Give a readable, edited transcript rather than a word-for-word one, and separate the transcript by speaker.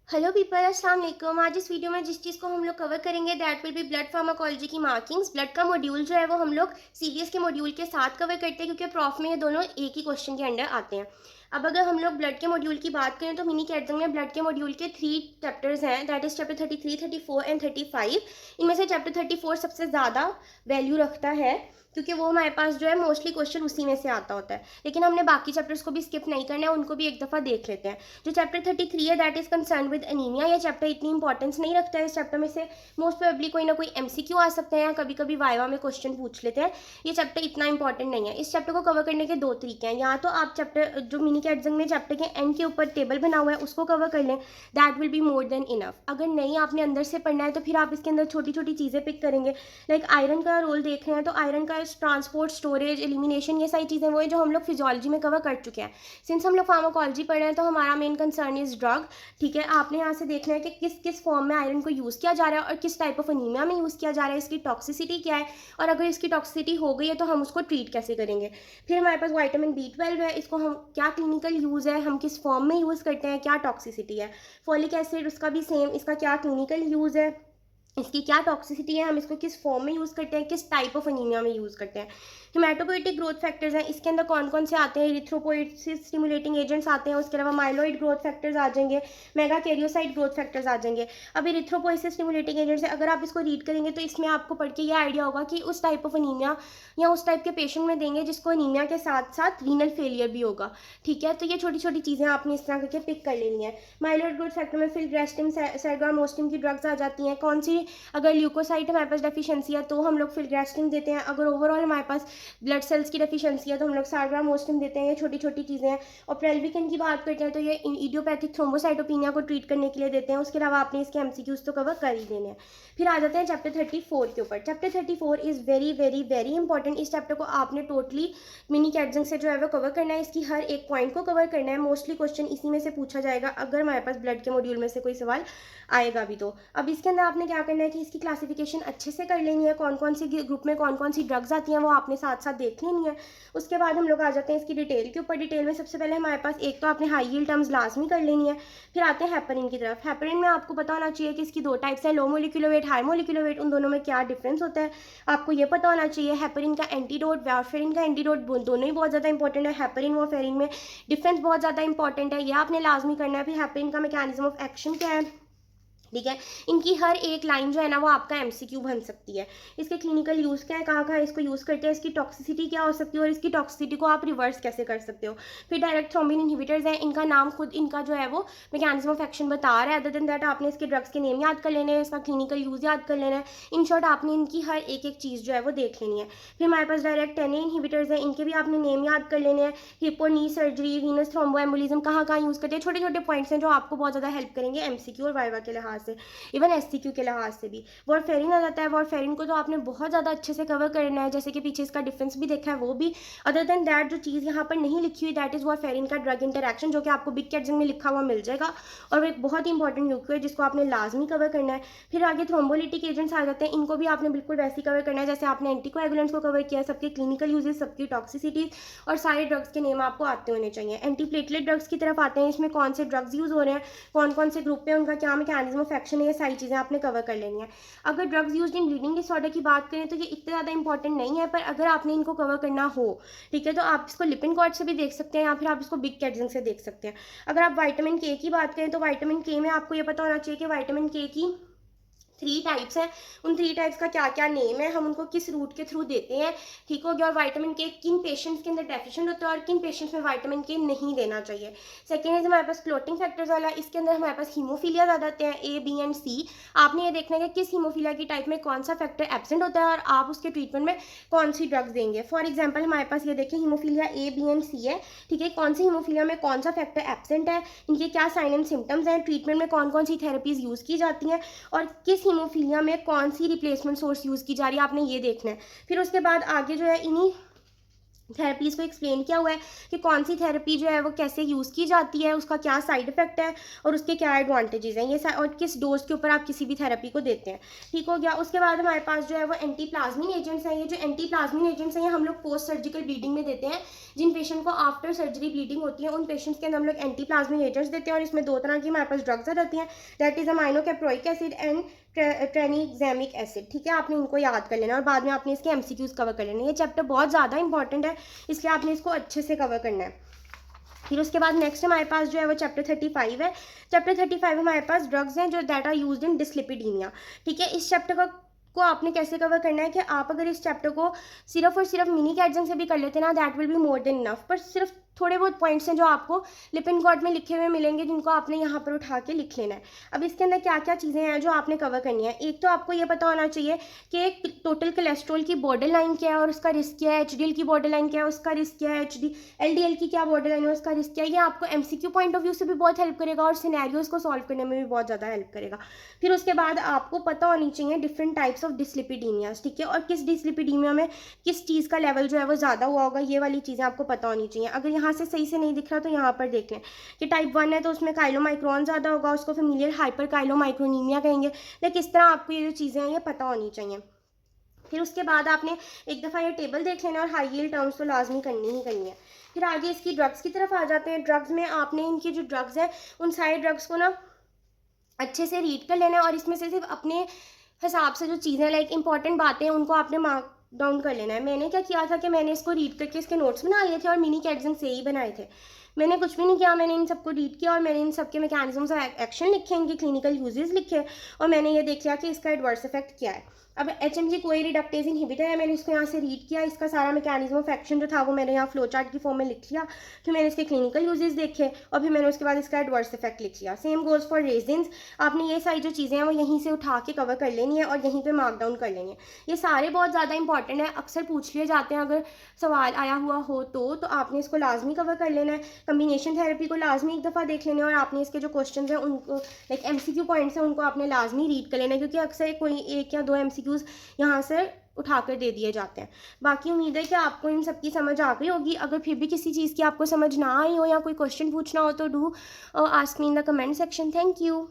Speaker 1: Hello people, अस्सलाम वालेकुम। आज इस वीडियो में जिस चीज़ को हम लोग कवर करेंगे that will be blood pharmacology की मार्किंग्स। ब्लड का मॉड्यूल जो है वो हम लोग सीवीएस के मॉड्यूल के साथ कवर करते हैं, क्योंकि प्रॉफ में ये दोनों एक ही क्वेश्चन के अंडर आते हैं। अब अगर हम लोग ब्लड के मॉड्यूल की बात करें तो मिनी कैटजंग में ब्लड के मॉड्यूल के 3 चैप्टर्स हैं, दैट इज चैप्टर 33, 34 एंड 35। इनमें से चैप्टर 34 सबसे ज़्यादा वैल्यू रखता है, क्योंकि वो हमारे पास जो है मोस्टली क्वेश्चन उसी में से आता होता है। लेकिन हमने बाकी चैप्टर्स को भी स्किप नहीं करना है, उनको भी एक दफ़ा देख लेते हैं। जो चैप्टर 33 है that is concern with anaemia. ये चैप्टर इतनी इंपॉर्टेंस नहीं रखता है। इस चैप्टर में से मोस्ट प्रोबेबली कोई ना कोई एमसीक्यू आ सकते हैं, कभी कभी वाइवा में क्वेश्चन पूछ लेते हैं। ये चैप्टर इतना इंपॉर्टेंट नहीं है। इस चैप्टर को कवर करने के दो तरीके हैं। या तो आप चैप्टर जो मिनी कैटजंग में चैप्टर के एंड के ऊपर टेबल बना हुआ है उसको कवर कर लें, that will be more than enough. अगर नहीं आपने अंदर से पढ़ना है तो फिर आप इसके अंदर छोटी छोटी चीज़ें पिक करेंगे। लाइक आयरन का रोल देख रहे हैं तो आयरन का ट्रांसपोर्ट, स्टोरेज, एलिमिनेशन, ये सारी चीज़ें वो है जो हम लोग फिजियोलॉजी में कवर कर चुके हैं। सिंस हम लोग फार्माकोलॉजी पढ़ रहे हैं तो हमारा मेन कंसर्न इज ड्रग। ठीक है, आपने यहाँ से देखना है कि किस किस फॉर्म में आयरन को यूज़ किया जा रहा है और किस टाइप ऑफ अनीमिया में यूज़ किया जा रहा है, इसकी टॉक्सिसिटी क्या है, और अगर इसकी टॉक्सिसिटी हो गई है तो हम उसको ट्रीट कैसे करेंगे। फिर हमारे पास विटामिन B12 है, इसको हम क्या क्लिनिकल यूज़ है, हम किस फॉर्म में यूज़ करते हैं, क्या टॉक्सिसिटी है। फॉलिक एसिड उसका भी सेम, इसका क्या क्लिनिकल यूज़ है, इसकी क्या टॉक्सिसिटी है, हम इसको किस फॉर्म में यूज़ करते हैं, किस टाइप ऑफ अनीमिया में यूज़ करते हैं। हिमेटोपोइटिक ग्रोथ फैक्टर्स हैं, इसके अंदर कौन कौन से आते हैं, इरिथ्रोपोइसिस स्टिमुलेटिंग एजेंट्स आते हैं, उसके अलावा माइलोइड ग्रोथ फैक्टर्स आ जाएंगे, मेगा कैरियोसाइट ग्रोथ फैक्टर्स आ जाएंगे। अब इरिथ्रोपोइसिस स्टिमुलेटिंग एजेंट्स है, अगर आप इसको रीड करेंगे तो इसमें आपको पढ़ के ये आइडिया होगा कि उस टाइप ऑफ अनीमिया या उस टाइप के पेशेंट में देंगे जिसको अनीमिया के साथ साथ रीनल फेलियर भी होगा। ठीक है, तो ये छोटी छोटी चीज़ें आपने इस तरह करके पिक कर लेनी है। माइलोइड ग्रोथ फैक्टर में फिल्ग्रेस्टिन, सेरग्रामोस्टिन की ड्रग्स आ जाती हैं। कौन सी, अगर ल्यूकोसाइट हमारे पास डेफिशिएंसी है तो हम लोग फिल्ग्रेस्टिन देते हैं। अगर ओवरऑल हमारे पास ब्लड सेल्स की डेफिशिएंसी है तो हम लोग सारग्रामोस्टिन देते हैं। ये छोटी छोटी चीज़ें हैं। और प्रेल्विकन की बात करते हैं तो ये इडियोपैथिक थ्रोम्बोसाइटोपिनिया को ट्रीट करने के लिए देते हैं। उसके अलावा आपने इसके एमसीक्यूज तो कवर कर ही देने हैं। फिर आ जाते हैं चैप्टर 34 के ऊपर। Chapter 34 is very very very important. इस चैप्टर को आपने टोटली मिनी कैटजंग से जो है वो कवर करना है। इसकी हर एक पॉइंट को कवर करना है। मोस्टली क्वेश्चन इसी में से पूछा जाएगा अगर हमारे पास ब्लड के मॉड्यूल में से कोई सवाल आएगा भी तो। अब इसके अंदर आपने क्या करना है कि इसकी क्लासिफिकेशन अच्छे से कर लेनी है। कौन कौन सी ग्रुप में कौन कौन सी ड्रग्स आती हैं वो आपने साथ साथ देख लेनी है। उसके बाद हम लोग आ जाते हैं इसकी डिटेल के ऊपर। डिटेल में सबसे पहले हमारे पास एक तो आपने हाई यील्ड टर्म्स लाजमी कर लेनी है। फिर आते हैं हेपरिन की तरफ। हेपरिन में आपको पता होना चाहिए कि इसकी दो टाइप्स हैं, low molecular weight, high molecular weight. उन दोनों में क्या डिफरेंस होता है आपको ये पता होना चाहिए। हेपरिन का एंटीडोट, वारफेरिन का एंटीडोट, दोनों ही बहुत ज़्यादा इंपॉर्टेंट है। हेपरिन वारफेरिन में डिफरेंस बहुत ज़्यादा इंपॉर्टेंट है, यह आपने लाजमी करना है। फिर हेपरिन का मैकेनिज्म ऑफ एक्शन क्या है, ठीक है। इनकी हर एक लाइन जो है ना वो आपका एमसीक्यू बन सकती है। इसके क्लिनिकल यूज़ क्या है, कहाँ कहाँ इसको यूज़ करते हैं, इसकी टॉक्सिसिटी क्या हो सकती है और इसकी टॉक्सिसिटी को आप रिवर्स कैसे कर सकते हो। फिर डायरेक्ट थ्रोम्बिन इनहिबिटर्स हैं, इनका नाम खुद इनका जो है वो मैकेनिज्म ऑफ एक्शन बता रहा है। अदर देन दैट आपने इसके ड्रग्स के नेम याद कर लेने हैं, इसका क्लिनिकल यूज़ याद कर लेना है। इन शॉर्ट आपने इनकी हर एक चीज़ जो है वो देख लेनी है। फिर हमारे पास डायरेक्ट 10 इनहिबिटर्स हैं, इनके भी आपने नेम याद कर लेने हैं। हिपो नी सर्जरी, वीनस थ्रोम्बोएम्बोलिज्म कहाँ कहाँ यूज़ करते हैं। छोटे छोटे पॉइंट्स हैं जो आपको बहुत ज़्यादा हेल्प करेंगे एमसीक्यू और वाइवा के लिहाज से, इवन एससीक्यू के लिहाज से भी। वारफेरिन आ जाता है। वारफेरिन को तो आपने बहुत ज़्यादा अच्छे से कवर करना है, जैसे कि पीछे इसका डिफरेंस भी देखा है वो भी। अदर देन दैट जो चीज़ यहाँ पर नहीं लिखी हुई दैट इज़ वारफेरिन का ड्रग इंटरैक्शन, जो कि आपको बिग कैटजंग में लिखा हुआ मिल जाएगा और वो एक बहुत ही इंपॉर्टेंट यूक्यू है जिसको आपने लाजमी कवर करना है। फिर आगे थ्रोम्बोलिटिक एजेंट्स आ जाते हैं, इनको भी आपने बिल्कुल वैसे ही कवर करना है जैसे आपने एंटीकोएगुलेंट्स को कवर किया। सबके क्लिनिकल यूजेस, सबकी टॉक्सिसिटीज और सारे ड्रग्स के नेम आपको आते होने चाहिए। एंटीप्लेटलेट ड्रग्स की तरफ आते हैं, इसमें कौन से ड्रग्स यूज़ हो रहे हैं, कौन कौन से ग्रुप पे उनका क्या मैकेनिज्म ऑफ एक्शन है, ये सारी चीज़ें आपने कवर कर लेनी है। अगर drugs used in bleeding disorder की बात करें तो ये इतने ज़्यादा इंपॉर्टेंट नहीं है, पर अगर आपने इनको कवर करना हो, ठीक है, तो आप इसको लिपिन कॉर्ड से भी देख सकते हैं या फिर आप इसको बिग कैटजंग से देख सकते हैं। अगर आप विटामिन के की बात करें तो विटामिन के में आपको ये पता होना चाहिए कि विटामिन के की 3 टाइप्स हैं। उन 3 टाइप्स का क्या क्या नेम है, हम उनको किस रूट के थ्रू देते हैं, ठीक हो गया। और विटामिन के किन पेशेंट्स के अंदर डेफिशिएंट होता है और किन पेशेंट्स में विटामिन के नहीं देना चाहिए। सेकेंड इज हमारे पास क्लोटिंग फैक्टर्स वाला, इसके अंदर हमारे पास हीमोफीलिया आ जाते हैं, ए बी एंड सी। आपने ये देखना है कि किस हीमोफीलिया की टाइप में कौन सा फैक्टर एब्सेंट होता है और आप उसके ट्रीटमेंट में कौन सी ड्रग्स देंगे। फॉर एग्जाम्पल हमारे पास ये देखिए हीमोफीलिया ए बी एंड सी है, ठीक है। कौन सी हीमोफीलिया में कौन सा फैक्टर एब्सेंट है, इनके क्या साइन एंड सिम्टम्स हैं, ट्रीटमेंट में कौन कौन सी थेरेपीज यूज़ की जाती हैं और किस हीमोफीलिया में कौन सी रिप्लेसमेंट सोर्स यूज़ की जा रही है, आपने ये देखना है। फिर उसके बाद आगे जो है इन्हीं थेरेपीज़ को एक्सप्लेन किया हुआ है कि कौन सी थेरेपी जो है वो कैसे यूज़ की जाती है, उसका क्या साइड इफ़ेक्ट है और उसके क्या एडवांटेजेस हैं, ये और किस डोज के ऊपर आप किसी भी थेरेपी को देते हैं। ठीक हो गया। उसके बाद हमारे पास जो है वो एंटी प्लाज्मिन एजेंट्स हैं। ये जो एंटी प्लाज्मिन एजेंट्स हैं ये हम लोग पोस्ट सर्जिकल ब्लीडिंग में देते हैं। जिन पेशेंट को आफ्टर सर्जरी ब्लीडिंग होती है उन पेशेंट्स के अंदर हम लोग एंटी प्लाज्मिन एजेंट्स देते हैं और इसमें 2 तरह की हमारे पास ड्रग्स आ जाती हैं, that is aminocaproic acid and tranexamic acid. ठीक है, आपने इनको याद कर लेना और बाद में आपने इसके एमसीक्यूज कवर कर लेना। ये चैप्टर बहुत ज़्यादा इंपॉर्टेंट है, इसलिए आपने इसको अच्छे से कवर करना है। फिर उसके बाद नेक्स्ट हमारे पास जो है वो चैप्टर 35 है। चैप्टर 35 हमारे पास ड्रग्स हैं जो दैट आर यूज्ड इन डिस्लिपिडीमिया। ठीक है, इस चैप्टर को आपने कैसे कवर करना है कि आप अगर इस चैप्टर को सिर्फ और सिर्फ मिनी कैटजन से भी कर लेते हैं ना, that will be more than enough. पर सिर्फ थोड़े बहुत पॉइंट्स हैं जो आपको लिपिन कॉर्ड में लिखे हुए मिलेंगे, जिनको आपने यहाँ पर उठा के लिख लेना है। अब इसके अंदर क्या क्या चीज़ें हैं जो आपने कवर करनी है। एक तो आपको ये पता होना चाहिए कि टोटल कोलेस्ट्रॉल की बॉर्डर लाइन क्या है और उसका रिस्क क्या है, एचडीएल की बॉर्डर लाइन क्या है उसका रिस्क क्या है, एलडीएल की क्या बॉर्डर लाइन है उसका रिस्क क्या है। ये आपको एमसीक्यू पॉइंट ऑफ व्यू से भी बहुत हेल्प करेगा और सिनेरियोज को सॉल्व करने में भी बहुत ज़्यादा हेल्प करेगा। फिर उसके बाद आपको पता होनी चाहिए डिफरेंट टाइप्स ऑफ डिस्लिपिडीमियाज। ठीक है, और किस डिस्लिपिडीमिया में किस चीज़ का लेवल जो है वो ज़्यादा हुआ होगा, ये वाली चीज़ें आपको पता होनी चाहिए। अगर यहाँ से सही से नहीं दिख रहा तो यहाँ पर देख लें कि टाइप 1 है तो उसमें काइलोमाइक्रोन ज़्यादा होगा, उसको फेमिलियर हाइपर काइलोमाइक्रोनीमिया कहेंगे। लेकिन इस तरह आपको ये जो चीज़ें हैं ये पता होनी चाहिए। फिर उसके बाद आपने एक दफ़ा ये टेबल देख लेना और हाई यील्ड टर्म्स तो लाजमी करनी ही करनी है। फिर आगे इसकी ड्रग्स की तरफ आ जाते हैं। ड्रग्स में आपने इनकी जो ड्रग्स हैं उन सारे ड्रग्स को ना अच्छे से रीड कर लेना है और इसमें से सिर्फ अपने हिसाब से जो चीज़ें लाइक इंपॉर्टेंट बातें हैं उनको आपने मार्क डाउन कर लेना है। मैंने क्या किया था कि मैंने इसको रीड करके इसके नोट्स बना लिए थे और मिनी कैटजन से ही बनाए थे। मैंने कुछ भी नहीं किया, मैंने इन सबको रीड किया और मैंने इन सबके मैकेनिज्म्स ऑफ एक्शन लिखे, इनके क्लिनिकल यूजेस लिखे और मैंने ये देख लिया कि इसका एडवर्स इफेक्ट क्या है। अब HMG कोई रिडक्टेज इनहिबिटर है, मैंने इसको यहाँ से रीड किया, इसका सारा मैकेनिज्म ऑफ एक्शन जो था वो मैंने यहाँ फ्लो चार्ट की फॉर्म में लिख लिया। फिर मैंने इसके क्लिनिकल यूजेस देखे और फिर मैंने उसके बाद इसका एडवर्स इफेक्ट लिख लिया। Same goes for resins. आपने ये सारी जो चीज़ें हैं वो यहीं से उठा के कवर कर लेनी है और यहीं पर मार्क डाउन कर लेनी है। ये सारे बहुत ज़्यादा इंपॉर्टेंट है, अक्सर पूछ लिए जाते हैं, अगर सवाल आया हुआ हो तो आपने इसको लाजमी कवर कर लेना है। कम्बिनेशन थेरेपी को लाजमी एक दफ़ा देख लेना है और आपने इसके जो क्वेश्चन हैं उनको लाइक MCQ पॉइंट्स हैं उनको आपने लाजमी रीड कर लेना है, क्योंकि अक्सर कोई 1 या 2 MCQs यहाँ से उठाकर दे दिए जाते हैं। बाकी उम्मीद है कि आपको इन सब की समझ आ गई होगी। अगर फिर भी किसी चीज़ की आपको समझ ना आई हो या कोई क्वेश्चन पूछना हो तो do ask me in the comment section. Thank you.